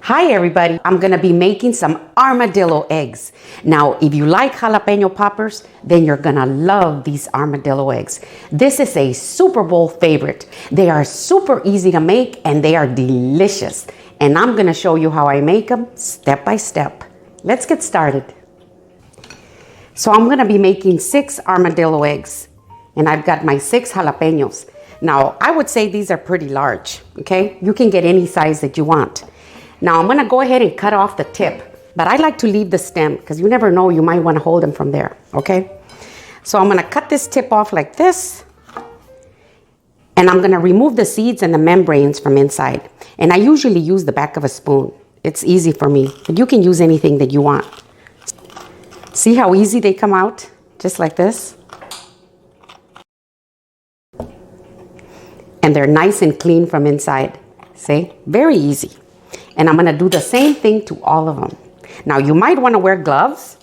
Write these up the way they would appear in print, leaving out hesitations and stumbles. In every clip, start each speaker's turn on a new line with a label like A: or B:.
A: Hi everybody, I'm gonna be making some armadillo eggs. Now, if you like jalapeno poppers, then you're gonna love these armadillo eggs. This is a Super Bowl favorite. They are super easy to make and they are delicious. And I'm gonna show you how I make them step by step. Let's get started. So I'm gonna be making 6 armadillo eggs and I've got my 6 jalapenos. Now, I would say these are pretty large, okay? You can get any size that you want. Now I'm gonna go ahead and cut off the tip, but I like to leave the stem because you never know, you might wanna hold them from there, okay? So I'm gonna cut this tip off like this, and I'm gonna remove the seeds and the membranes from inside. And I usually use the back of a spoon. It's easy for me, but you can use anything that you want. See how easy they come out? Just like this. And they're nice and clean from inside. See? Very easy. And I'm gonna do the same thing to all of them. Now you might wanna wear gloves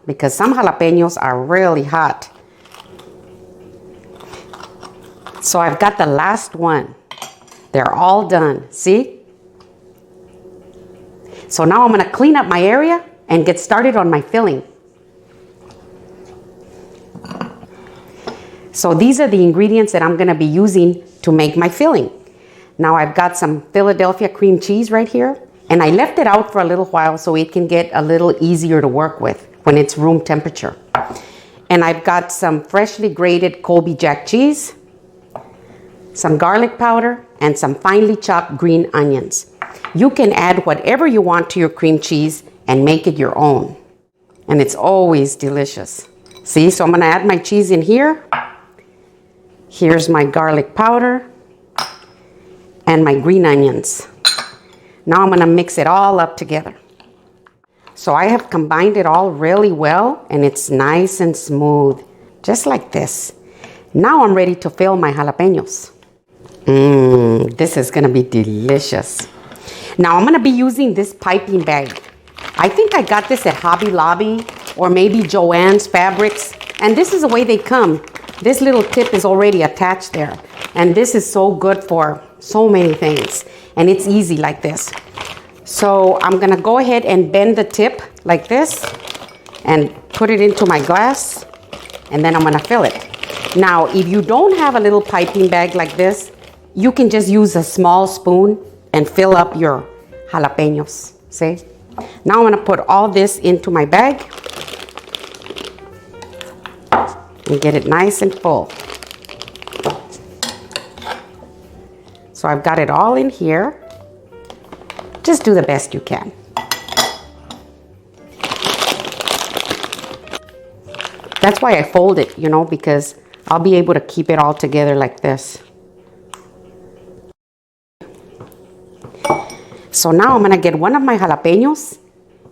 A: because some jalapenos are really hot. So I've got the last one. They're all done, see? So now I'm gonna clean up my area and get started on my filling. So these are the ingredients that I'm gonna be using to make my filling. Now I've got some Philadelphia cream cheese right here, and I left it out for a little while so it can get a little easier to work with when it's room temperature. And I've got some freshly grated Colby jack cheese, some garlic powder, and some finely chopped green onions. You can add whatever you want to your cream cheese and make it your own. And it's always delicious. See, so I'm gonna add my cheese in here. Here's my garlic powder and my green onions. Now I'm gonna mix it all up together. So I have combined it all really well and it's nice and smooth, just like this. Now I'm ready to fill my jalapenos. This is gonna be delicious. Now I'm gonna be using this piping bag. I think I got this at Hobby Lobby or maybe Joann's Fabrics, and this is the way they come. This little tip is already attached there, and this is so good for so many things, and it's easy like this. So I'm gonna go ahead and bend the tip like this and put it into my glass, and then I'm gonna fill it. Now, if you don't have a little piping bag like this, you can just use a small spoon and fill up your jalapenos, see? Now I'm gonna put all this into my bag and get it nice and full. So I've got it all in here. Just do the best you can. That's why I fold it, you know, because I'll be able to keep it all together like this. So now I'm gonna get one of my jalapenos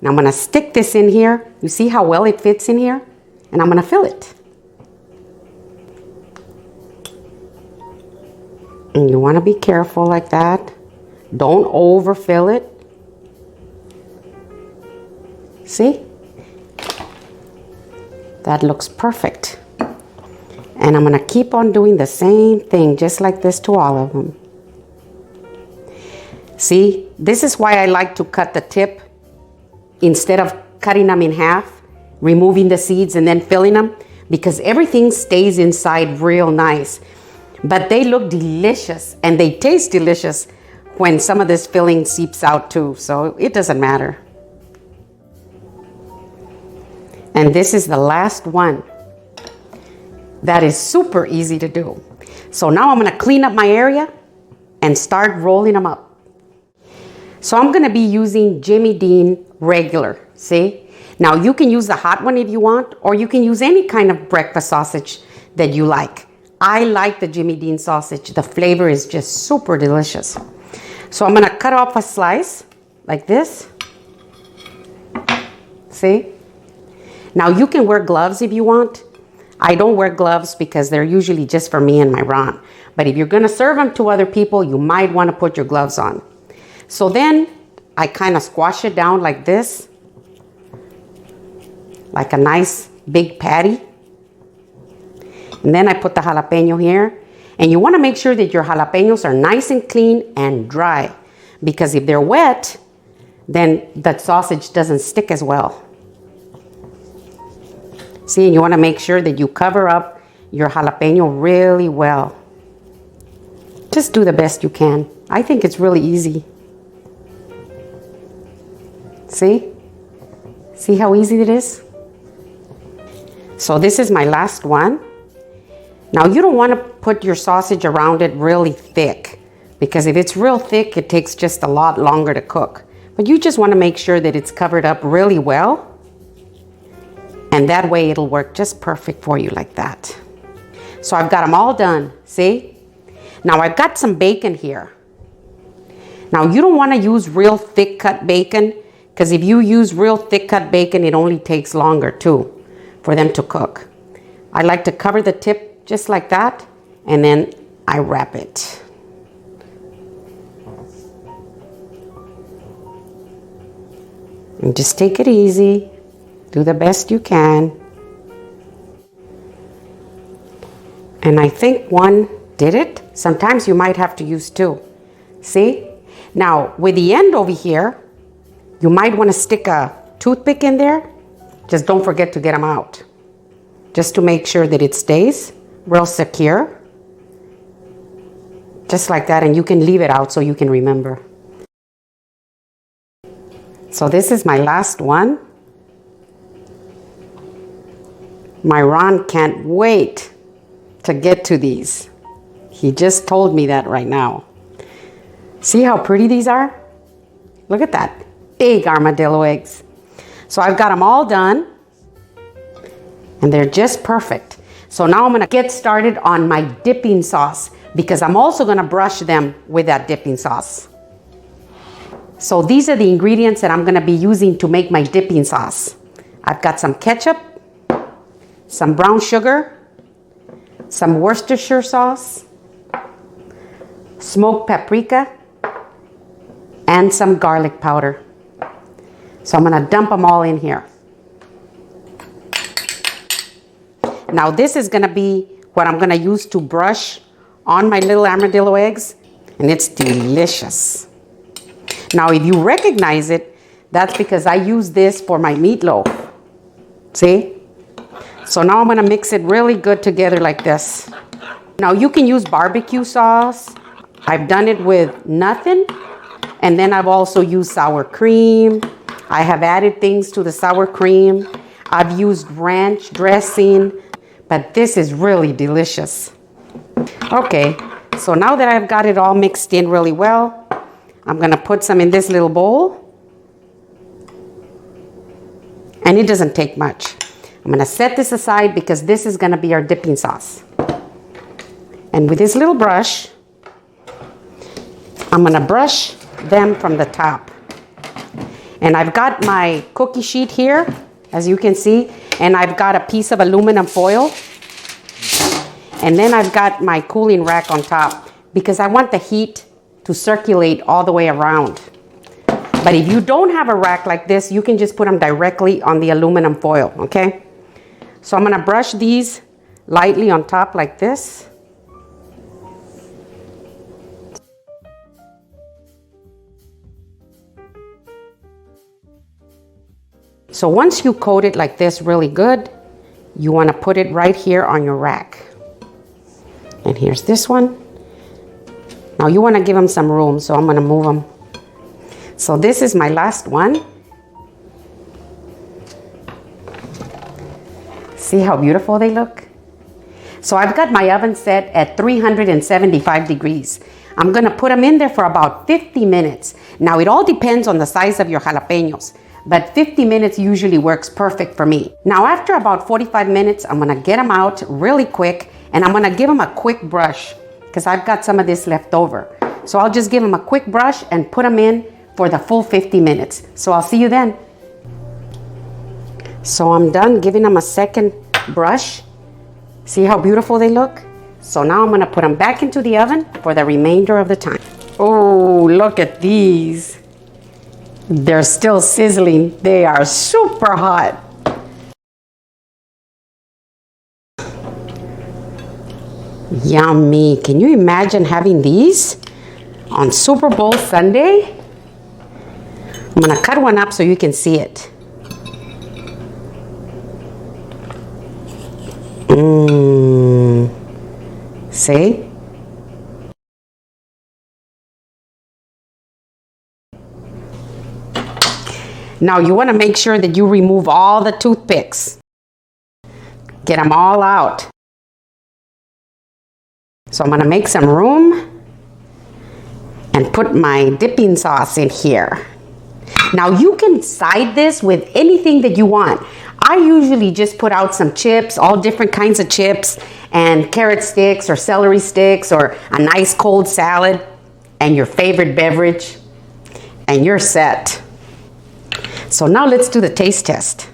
A: and I'm gonna stick this in here. You see how well it fits in here? And I'm gonna fill it. And you want to be careful like that. Don't overfill it. See? That looks perfect. And I'm going to keep on doing the same thing, just like this to all of them. See? This is why I like to cut the tip instead of cutting them in half, removing the seeds and then filling them, because everything stays inside real nice. But they look delicious and they taste delicious when some of this filling seeps out too, so it doesn't matter. And this is the last one. That is super easy to do. So now I'm gonna clean up my area and start rolling them up. So I'm gonna be using Jimmy Dean regular, see? Now you can use the hot one if you want, or you can use any kind of breakfast sausage that you like. I like the Jimmy Dean sausage. The flavor is just super delicious. So I'm gonna cut off a slice like this. See? Now you can wear gloves if you want. I don't wear gloves because they're usually just for me and my Ron. But if you're gonna serve them to other people, you might wanna put your gloves on. So then I kind of squash it down like this, like a nice big patty. And then I put the jalapeno here. And you want to make sure that your jalapenos are nice and clean and dry, because if they're wet, then that sausage doesn't stick as well. See, you want to make sure that you cover up your jalapeno really well. Just do the best you can. I think it's really easy. See? See how easy it is? So this is my last one. Now you don't want to put your sausage around it really thick, because if it's real thick, it takes just a lot longer to cook. But you just want to make sure that it's covered up really well. And that way it'll work just perfect for you like that. So I've got them all done, see? Now I've got some bacon here. Now you don't want to use real thick cut bacon, because if you use real thick cut bacon, it only takes longer too for them to cook. I like to cover the tip just like that, and then I wrap it. And just take it easy. Do the best you can. And I think one did it. Sometimes you might have to use two. See? Now, with the end over here, you might want to stick a toothpick in there. Just don't forget to get them out. Just to make sure that it stays real secure. Just like that, and you can leave it out so you can remember. So this is my last one. My Ron can't wait to get to these. He just told me that right now. See how pretty these are? Look at that. Big armadillo eggs. So I've got them all done. And they're just perfect. So now I'm going to get started on my dipping sauce, because I'm also going to brush them with that dipping sauce. So these are the ingredients that I'm going to be using to make my dipping sauce. I've got some ketchup, some brown sugar, some Worcestershire sauce, smoked paprika, and some garlic powder. So I'm going to dump them all in here. Now this is going to be what I'm going to use to brush on my little armadillo eggs, and it's delicious. Now if you recognize it, that's because I use this for my meatloaf. See? So now I'm going to mix it really good together like this. Now you can use barbecue sauce. I've done it with nothing. And then I've also used sour cream. I have added things to the sour cream. I've used ranch dressing. But this is really delicious. Okay, so now that I've got it all mixed in really well, I'm going to put some in this little bowl. And it doesn't take much. I'm going to set this aside because this is going to be our dipping sauce. And with this little brush, I'm going to brush them from the top. And I've got my cookie sheet here, as you can see, and I've got a piece of aluminum foil. And then I've got my cooling rack on top, because I want the heat to circulate all the way around. But if you don't have a rack like this, you can just put them directly on the aluminum foil, okay? So I'm going to brush these lightly on top like this. So once you coat it like this really good, you want to put it right here on your rack. And here's this one. Now you want to give them some room, so I'm going to move them. So this is my last one. See how beautiful they look? So I've got my oven set at 375 degrees. I'm going to put them in there for about 50 minutes. Now it all depends on the size of your jalapenos, but 50 minutes usually works perfect for me. Now after about 45 minutes, I'm going to get them out really quick, and I'm going to give them a quick brush because I've got some of this left over. So I'll just give them a quick brush and put them in for the full 50 minutes. So I'll see you then. So I'm done giving them a second brush. See how beautiful they look? So now I'm going to put them back into the oven for the remainder of the time. Oh, look at these. They're still sizzling. They are super hot. Yummy. Can you imagine having these on Super Bowl Sunday? I'm gonna cut one up so you can see it. See? Now you want to make sure that you remove all the toothpicks. Get them all out. So I'm going to make some room and put my dipping sauce in here. Now you can side this with anything that you want. I usually just put out some chips, all different kinds of chips, and carrot sticks or celery sticks or a nice cold salad and your favorite beverage, and you're set. So now let's do the taste test.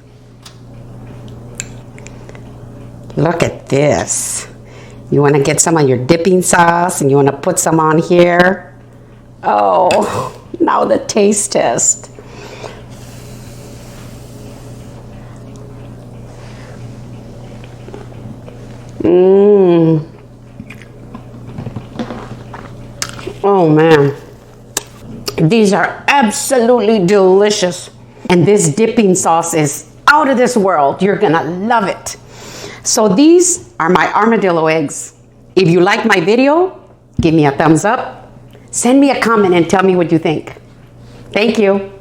A: Look at this. You want to get some of your dipping sauce and you want to put some on here. Oh, now the taste test. Oh man. These are absolutely delicious. And this dipping sauce is out of this world. You're gonna love it. So these are my armadillo eggs. If you like my video, give me a thumbs up. Send me a comment and tell me what you think. Thank you.